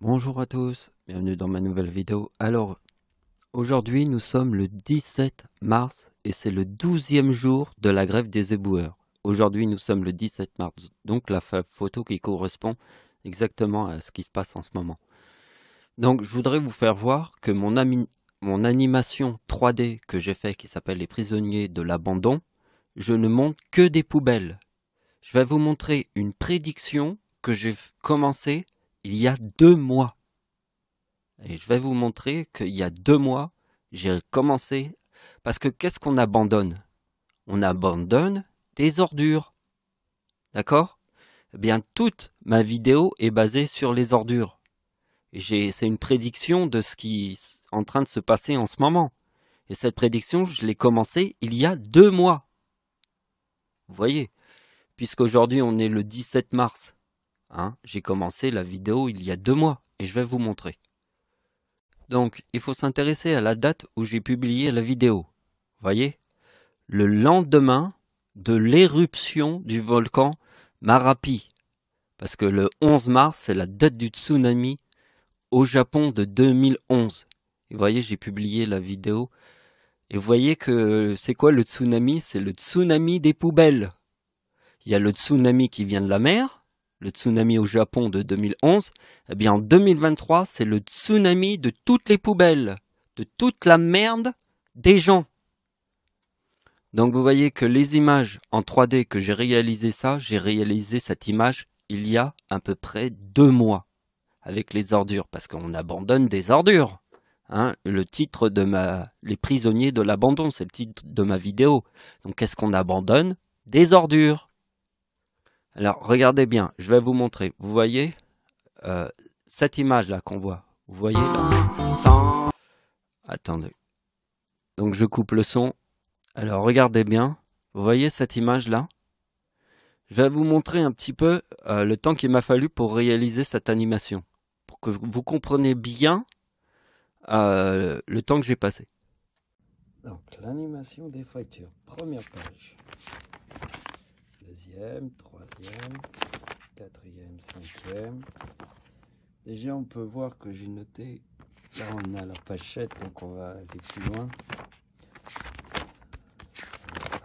Bonjour à tous, bienvenue dans ma nouvelle vidéo. Alors, aujourd'hui nous sommes le 17 mars et c'est le 12e jour de la grève des éboueurs. Aujourd'hui nous sommes le 17 mars, donc la photo qui correspond exactement à ce qui se passe en ce moment. Donc je voudrais vous faire voir que mon animation 3D que j'ai fait qui s'appelle Les prisonniers de l'abandon, je ne montre que des poubelles. Je vais vous montrer une prédiction que j'ai commencée il y a 2 mois. Et je vais vous montrer qu'il y a 2 mois, j'ai commencé... Parce que qu'est-ce qu'on abandonne? On abandonne des ordures. D'accord? Eh bien, toute ma vidéo est basée sur les ordures. C'est une prédiction de ce qui est en train de se passer en ce moment. Et cette prédiction, je l'ai commencée il y a 2 mois. Vous voyez? Puisqu'aujourd'hui, on est le 17 mars. Hein, j'ai commencé la vidéo il y a 2 mois. Et je vais vous montrer. Donc, il faut s'intéresser à la date où j'ai publié la vidéo. Voyez, le lendemain de l'éruption du volcan Marapi. Parce que le 11 mars, c'est la date du tsunami au Japon de 2011. Et vous voyez, j'ai publié la vidéo. Et vous voyez que c'est quoi le tsunami? C'est le tsunami des poubelles. Il y a le tsunami qui vient de la mer. Le tsunami au Japon de 2011, eh bien en 2023, c'est le tsunami de toutes les poubelles, de toute la merde des gens. Donc vous voyez que les images en 3D que j'ai réalisé cette image il y a à peu près 2 mois avec les ordures, parce qu'on abandonne des ordures. Hein, le titre de Les prisonniers de l'abandon, c'est le titre de ma vidéo. Donc qu'est-ce qu'on abandonne? Des ordures. Alors, regardez bien, je vais vous montrer. Vous voyez cette image-là qu'on voit. Vous voyez là? Attendez. Donc, je coupe le son. Alors, regardez bien. Vous voyez cette image-là? Je vais vous montrer un petit peu le temps qu'il m'a fallu pour réaliser cette animation. Pour que vous compreniez bien le temps que j'ai passé. Donc, l'animation des fractures. Première page. Deuxième, troisième, quatrième, cinquième. Déjà, on peut voir que j'ai noté. Là, on a la pachette, donc on va aller plus loin.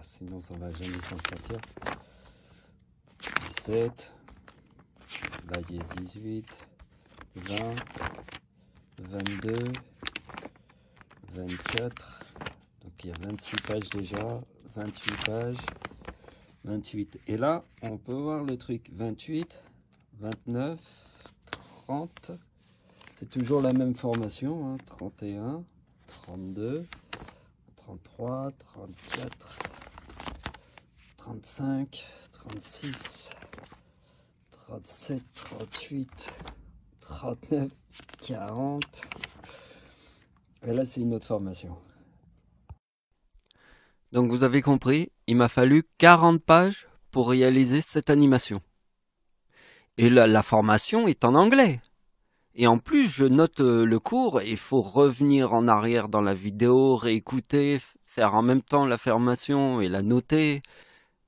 Sinon, ça va jamais s'en sortir. 17. Là, il y a 18, 20, 22, 24. Donc, il y a 26 pages déjà. 28 pages. 28. Et là, on peut voir le truc. 28, 29, 30. C'est toujours la même formation. Hein. 31, 32, 33, 34, 35, 36, 37, 38, 39, 40. Et là, c'est une autre formation. Donc vous avez compris, il m'a fallu 40 pages pour réaliser cette animation. Et la formation est en anglais. Et en plus, je note le cours, il faut revenir en arrière dans la vidéo, réécouter, faire en même temps la formation et la noter.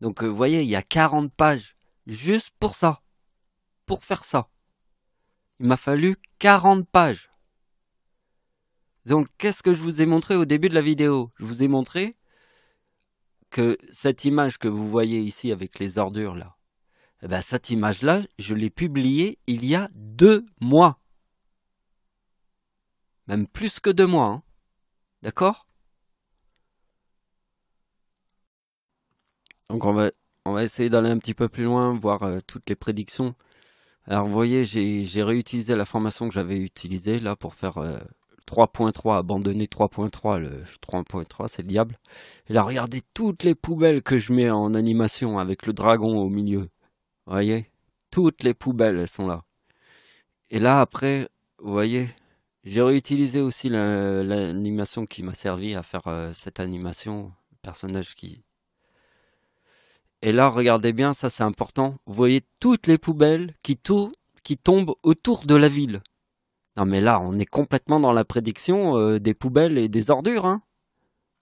Donc vous voyez, il y a 40 pages juste pour ça, pour faire ça. Il m'a fallu 40 pages. Donc qu'est-ce que je vous ai montré au début de la vidéo? Je vous ai montré que cette image que vous voyez ici avec les ordures là, eh ben, cette image-là, je l'ai publiée il y a 2 mois. Même plus que 2 mois. Hein. D'accord? Donc on va essayer d'aller un petit peu plus loin, voir toutes les prédictions. Alors vous voyez, j'ai réutilisé la formation que j'avais utilisée là pour faire 3.3, abandonner 3.3. Le 3.3, c'est le diable. Et là, regardez toutes les poubelles que je mets en animation avec le dragon au milieu. Vous voyez? Toutes les poubelles, elles sont là. Et là, après, vous voyez, j'ai réutilisé aussi l'animation qui m'a servi à faire cette animation, personnage qui... Et là, regardez bien, ça c'est important. Vous voyez toutes les poubelles qui tombent autour de la ville. Non mais là, on est complètement dans la prédiction des poubelles et des ordures. Hein.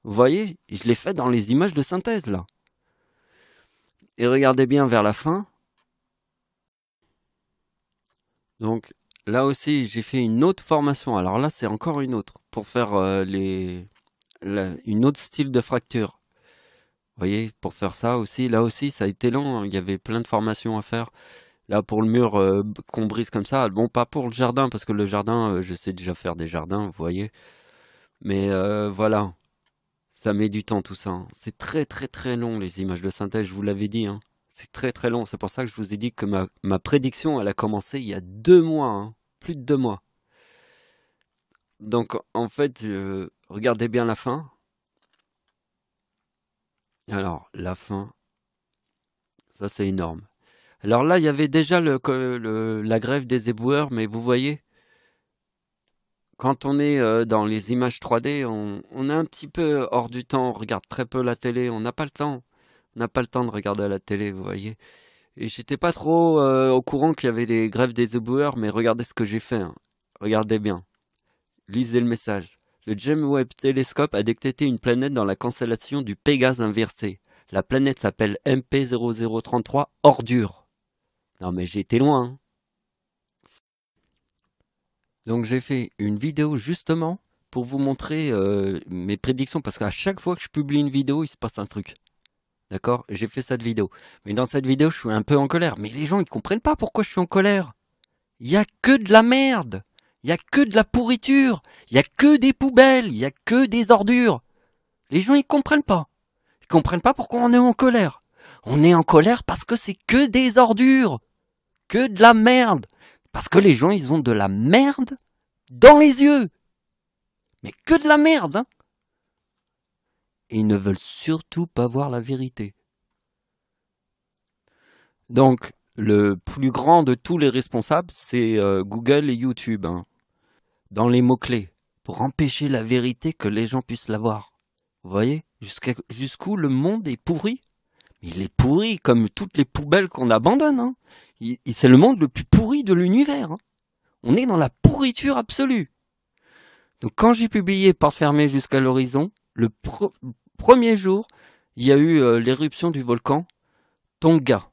Vous voyez, je l'ai fait dans les images de synthèse là. Et regardez bien vers la fin. Donc, là aussi, j'ai fait une autre formation. Alors là, c'est encore une autre pour faire une autre style de fracture. Vous voyez, pour faire ça aussi, là aussi, ça a été long, hein. Il y avait plein de formations à faire. Là, pour le mur qu'on brise comme ça, bon, pas pour le jardin, parce que le jardin, je sais déjà faire des jardins, vous voyez. Mais voilà, ça met du temps tout ça, hein. C'est très très très long les images de synthèse, je vous l'avais dit, hein. C'est très très long, c'est pour ça que je vous ai dit que ma prédiction, elle a commencé il y a 2 mois, hein. Plus de 2 mois. Donc en fait, regardez bien la fin. Alors, la fin, ça c'est énorme. Alors là, il y avait déjà la grève des éboueurs, mais vous voyez, quand on est dans les images 3D, on est un petit peu hors du temps, on regarde très peu la télé, on n'a pas le temps. On n'a pas le temps de regarder la télé, vous voyez. Et j'étais pas trop au courant qu'il y avait les grèves des éboueurs, mais regardez ce que j'ai fait, hein. Regardez bien, lisez le message. Le James Webb Telescope a détecté une planète dans la constellation du Pégase inversé. La planète s'appelle MP0033 Ordure. Non mais j'ai été loin, hein. Donc j'ai fait une vidéo justement pour vous montrer mes prédictions, parce qu'à chaque fois que je publie une vidéo, il se passe un truc. D'accord? J'ai fait cette vidéo. Mais dans cette vidéo, je suis un peu en colère. Mais les gens, ils comprennent pas pourquoi je suis en colère. Il y a que de la merde. Il y a que de la pourriture. Il y a que des poubelles. Il y a que des ordures. Les gens, ils comprennent pas. Ils comprennent pas pourquoi on est en colère. On est en colère parce que c'est que des ordures. Que de la merde. Parce que les gens, ils ont de la merde dans les yeux. Mais que de la merde, hein. Et ils ne veulent surtout pas voir la vérité. Donc, le plus grand de tous les responsables, c'est Google et YouTube, hein, dans les mots-clés, pour empêcher la vérité que les gens puissent la voir. Vous voyez jusqu'où le monde est pourri. Il est pourri comme toutes les poubelles qu'on abandonne, hein. C'est le monde le plus pourri de l'univers, hein. On est dans la pourriture absolue. Donc quand j'ai publié Porte fermée jusqu'à l'horizon, le premier jour, il y a eu l'éruption du volcan Tonga.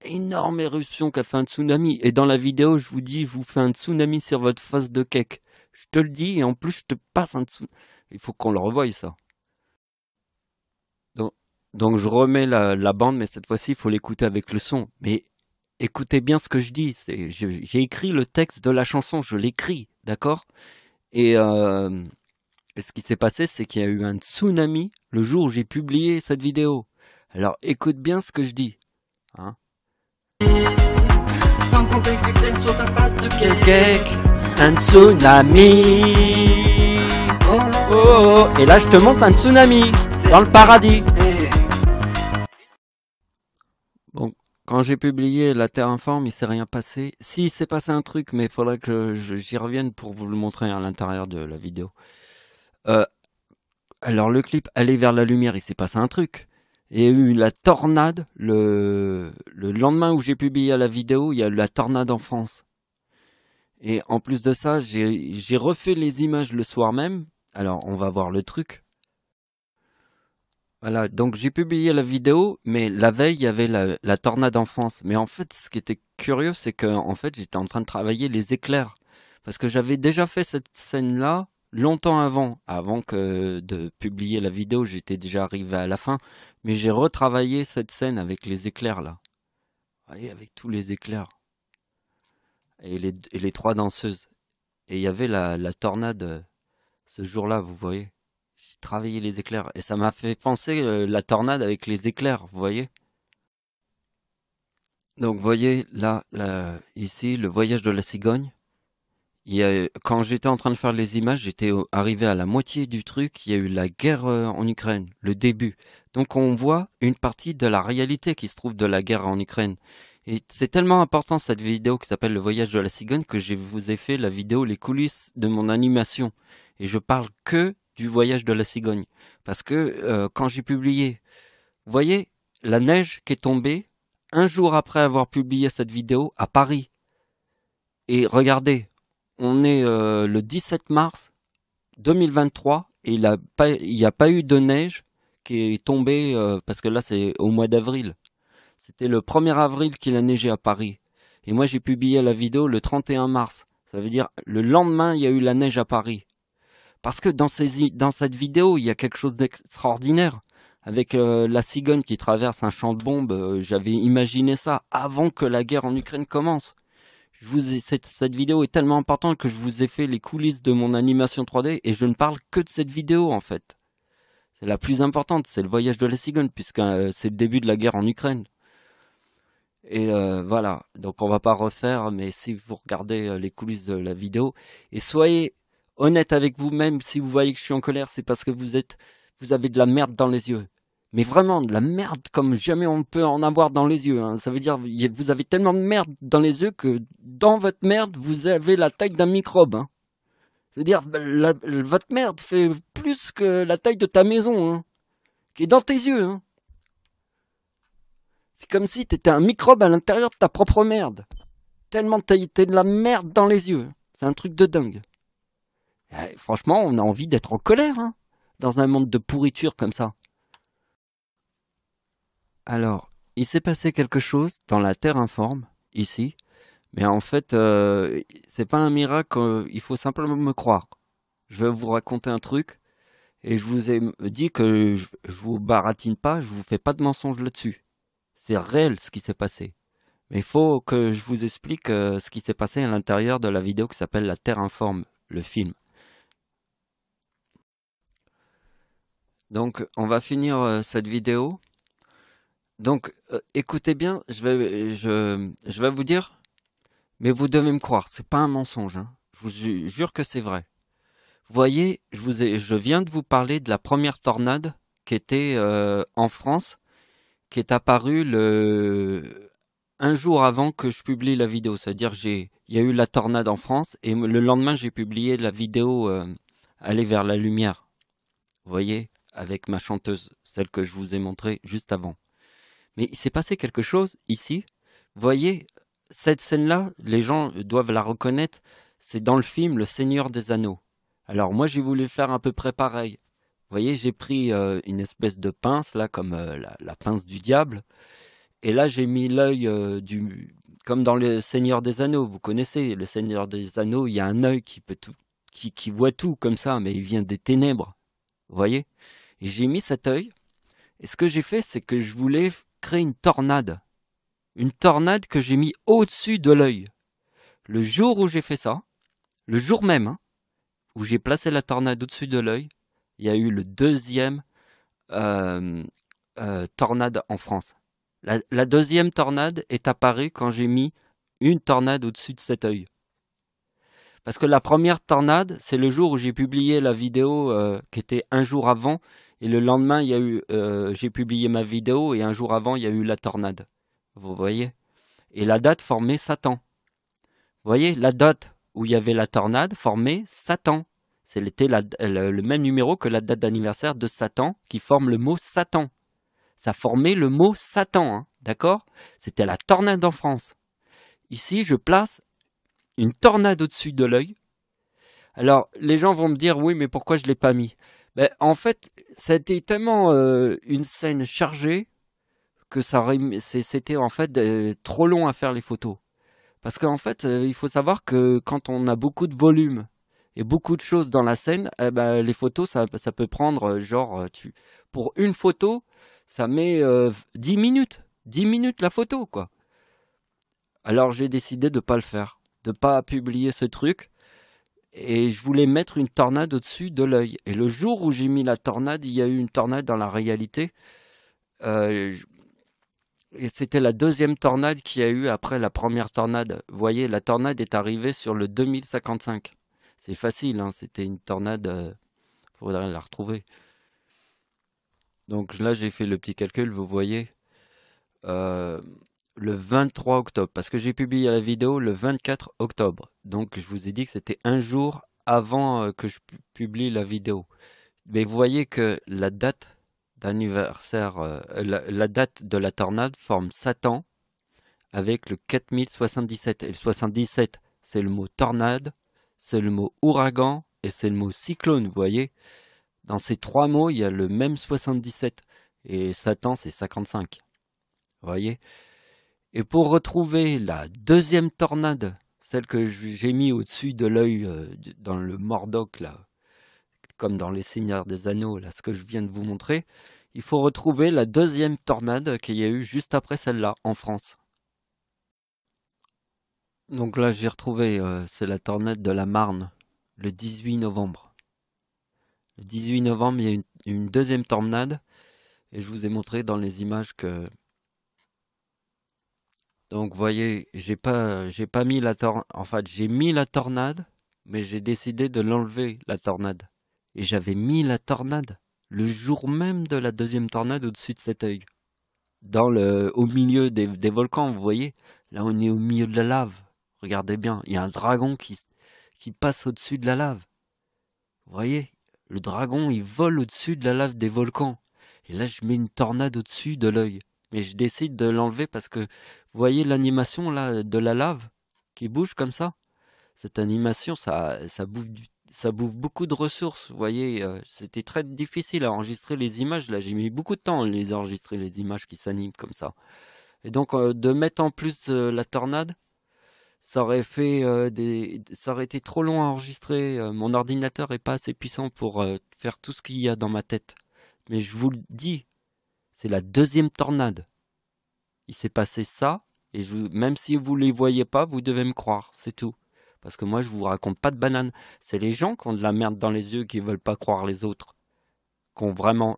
Énorme éruption qui a fait un tsunami. Et dans la vidéo, je vous dis, je vous fais un tsunami sur votre face de cake. Je te le dis, et en plus, je te passe un tsunami. Il faut qu'on le revoie, ça. Donc je remets la bande, mais cette fois-ci, il faut l'écouter avec le son. Mais écoutez bien ce que je dis. J'ai écrit le texte de la chanson, je l'écris, d'accord? Et ce qui s'est passé, c'est qu'il y a eu un tsunami le jour où j'ai publié cette vidéo. Alors écoute bien ce que je dis, hein? Sans compter que c'est sur ta face de cake, un tsunami. Oh, oh, oh. Et là je te montre un tsunami dans le paradis. Bon, quand j'ai publié La Terre informe, il s'est rien passé. Si, il s'est passé un truc, mais il faudrait que j'y revienne pour vous le montrer à l'intérieur de la vidéo. Alors le clip Aller vers la lumière, il s'est passé un truc. Il y a eu la tornade, le lendemain où j'ai publié la vidéo, il y a eu la tornade en France. Et en plus de ça, j'ai refait les images le soir même. Alors, on va voir le truc. Voilà, donc j'ai publié la vidéo, mais la veille, il y avait la tornade en France. Mais en fait, ce qui était curieux, c'est que en fait, j'étais en train de travailler les éclairs. Parce que j'avais déjà fait cette scène-là longtemps avant de publier la vidéo, j'étais déjà arrivé à la fin. Mais j'ai retravaillé cette scène avec les éclairs, là. Vous voyez, avec tous les éclairs. Et les 3 danseuses. Et il y avait la tornade ce jour-là, vous voyez. J'ai travaillé les éclairs. Et ça m'a fait penser la tornade avec les éclairs, vous voyez. Donc, vous voyez, là, ici, le voyage de la cigogne. Quand j'étais en train de faire les images, j'étais arrivé à la moitié du truc. Il y a eu la guerre en Ukraine, le début. Donc, on voit une partie de la réalité qui se trouve de la guerre en Ukraine. Et c'est tellement important cette vidéo qui s'appelle Le voyage de la cigogne que je vous ai fait la vidéo Les coulisses de mon animation. Et je parle que du voyage de la cigogne. Parce que quand j'ai publié, vous voyez, la neige qui est tombée un jour après avoir publié cette vidéo à Paris. Et regardez, on est le 17 mars 2023 et il n'y a pas eu de neige qui est tombée parce que là c'est au mois d'avril. C'était le 1er avril qu'il a neigé à Paris. Et moi j'ai publié la vidéo le 31 mars. Ça veut dire, le lendemain, il y a eu la neige à Paris. Parce que dans cette vidéo, il y a quelque chose d'extraordinaire. Avec la cigogne qui traverse un champ de bombes, j'avais imaginé ça avant que la guerre en Ukraine commence. Cette vidéo est tellement importante que je vous ai fait les coulisses de mon animation 3D et je ne parle que de cette vidéo en fait. C'est la plus importante, c'est le voyage de la cigogne puisque c'est le début de la guerre en Ukraine. Et voilà, donc on va pas refaire, mais si vous regardez les coulisses de la vidéo, et soyez honnête avec vous-même, si vous voyez que je suis en colère, c'est parce que vous avez de la merde dans les yeux. Mais vraiment, de la merde comme jamais on peut en avoir dans les yeux. Hein. Ça veut dire, vous avez tellement de merde dans les yeux que dans votre merde, vous avez la taille d'un microbe. Hein. C'est-à-dire, votre merde fait plus que la taille de ta maison, hein, qui est dans tes yeux. Hein. C'est comme si t'étais un microbe à l'intérieur de ta propre merde. Tellement t'as de la merde dans les yeux. C'est un truc de dingue. Et franchement, on a envie d'être en colère, hein, dans un monde de pourriture comme ça. Alors, il s'est passé quelque chose dans la Terre informe, ici. Mais en fait, c'est pas un miracle, il faut simplement me croire. Je vais vous raconter un truc. Et je vous ai dit que je vous baratine pas, je vous fais pas de mensonges là-dessus. C'est réel ce qui s'est passé. Mais il faut que je vous explique ce qui s'est passé à l'intérieur de la vidéo qui s'appelle La Terre informe, le film. Donc, on va finir cette vidéo. Donc, écoutez bien, je vais vous dire, mais vous devez me croire, c'est pas un mensonge. Hein. Je vous jure que c'est vrai. Vous voyez, je viens de vous parler de la première tornade qui était en France, qui est apparue un jour avant que je publie la vidéo. C'est-à-dire il y a eu la tornade en France et le lendemain j'ai publié la vidéo Aller vers la lumière. Vous voyez, avec ma chanteuse, celle que je vous ai montrée juste avant. Mais il s'est passé quelque chose ici. Vous voyez, cette scène-là, les gens doivent la reconnaître. C'est dans le film Le Seigneur des Anneaux. Alors moi j'ai voulu faire à peu près pareil. Vous voyez, j'ai pris une espèce de pince, là, comme la pince du diable. Et là j'ai mis l'œil comme dans Le Seigneur des Anneaux. Vous connaissez, Le Seigneur des Anneaux, il y a un œil qui peut tout, qui voit tout comme ça, mais il vient des ténèbres. Vous voyez? Et j'ai mis cet œil. Et ce que j'ai fait, c'est que je voulais créer une tornade. Une tornade que j'ai mis au-dessus de l'œil. Le jour où j'ai fait ça, le jour même, hein, où j'ai placé la tornade au-dessus de l'œil, il y a eu le deuxième tornade en France. La deuxième tornade est apparue quand j'ai mis une tornade au-dessus de cet œil. Parce que la première tornade, c'est le jour où j'ai publié la vidéo qui était un jour avant, et le lendemain, j'ai publié ma vidéo, et un jour avant, il y a eu la tornade. Vous voyez? Et la date formait Satan. Vous voyez? La date où il y avait la tornade formait Satan. C'était le même numéro que la date d'anniversaire de Satan qui forme le mot Satan. Ça formait le mot Satan, hein, d'accord? C'était la tornade en France. Ici, je place une tornade au-dessus de l'œil. Alors, les gens vont me dire, oui, mais pourquoi je ne l'ai pas mis? Ben, en fait, ça a été tellement une scène chargée que c'était en fait trop long à faire les photos. Parce qu'en fait, il faut savoir que quand on a beaucoup de volume et beaucoup de choses dans la scène, eh ben, les photos, ça peut prendre pour une photo, ça met 10 minutes. 10 minutes la photo, quoi. Alors j'ai décidé de ne pas le faire, de ne pas publier ce truc. Et je voulais mettre une tornade au-dessus de l'œil. Et le jour où j'ai mis la tornade, il y a eu une tornade dans la réalité. Et c'était la deuxième tornade qu'il y a eu après la première tornade. Vous voyez, la tornade est arrivée sur le 2055. C'est facile, hein, c'était une tornade. Faudrait la retrouver. Donc là, j'ai fait le petit calcul, vous voyez. Le 23 octobre, parce que j'ai publié la vidéo le 24 octobre. Donc je vous ai dit que c'était un jour avant que je publie la vidéo. Mais vous voyez que la date d'anniversaire, la date de la tornade forme Satan avec le 4077. Et le 77, c'est le mot tornade, c'est le mot ouragan et c'est le mot cyclone, vous voyez. Dans ces trois mots, il y a le même 77. Et Satan, c'est 55. Vous voyez. Et pour retrouver la deuxième tornade, celle que j'ai mis au-dessus de l'œil dans le Mordoc, là, comme dans les Seigneurs des Anneaux, là, ce que je viens de vous montrer, il faut retrouver la deuxième tornade qu'il y a eu juste après celle-là, en France. Donc là, j'ai retrouvé, c'est la tornade de la Marne, le 18 novembre. Le 18 novembre, il y a une deuxième tornade, et je vous ai montré dans les images que... Donc, vous voyez, j'ai pas mis la tornade, en fait, j'ai mis la tornade, mais j'ai décidé de l'enlever, la tornade. Et j'avais mis la tornade le jour même de la deuxième tornade au-dessus de cet œil. Au milieu des volcans, vous voyez, là on est au milieu de la lave. Regardez bien, il y a un dragon qui passe au-dessus de la lave. Vous voyez, le dragon il vole au-dessus de la lave des volcans. Et là je mets une tornade au-dessus de l'œil. Mais je décide de l'enlever parce que, vous voyez l'animation là de la lave qui bouge comme ça. Cette animation, ça bouffe beaucoup de ressources. Vous voyez, c'était très difficile à enregistrer les images. Là, j'ai mis beaucoup de temps à les enregistrer, les images qui s'animent comme ça. Et donc, de mettre en plus la tornade, ça aurait été trop long à enregistrer. Mon ordinateur est pas assez puissant pour faire tout ce qu'il y a dans ma tête. Mais je vous le dis, c'est la deuxième tornade. Il s'est passé ça, et même si vous les voyez pas, vous devez me croire, c'est tout. Parce que moi, je vous raconte pas de banane. C'est les gens qui ont de la merde dans les yeux qui veulent pas croire les autres.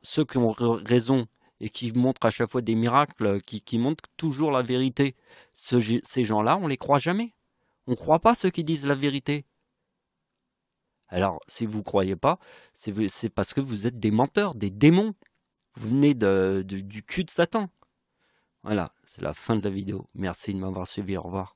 Ceux qui ont raison et qui montrent à chaque fois des miracles, qui montrent toujours la vérité. Ces gens-là, on les croit jamais. On croit pas ceux qui disent la vérité. Alors, si vous croyez pas, c'est parce que vous êtes des menteurs, des démons. Vous venez du cul de Satan. Voilà, c'est la fin de la vidéo. Merci de m'avoir suivi, au revoir.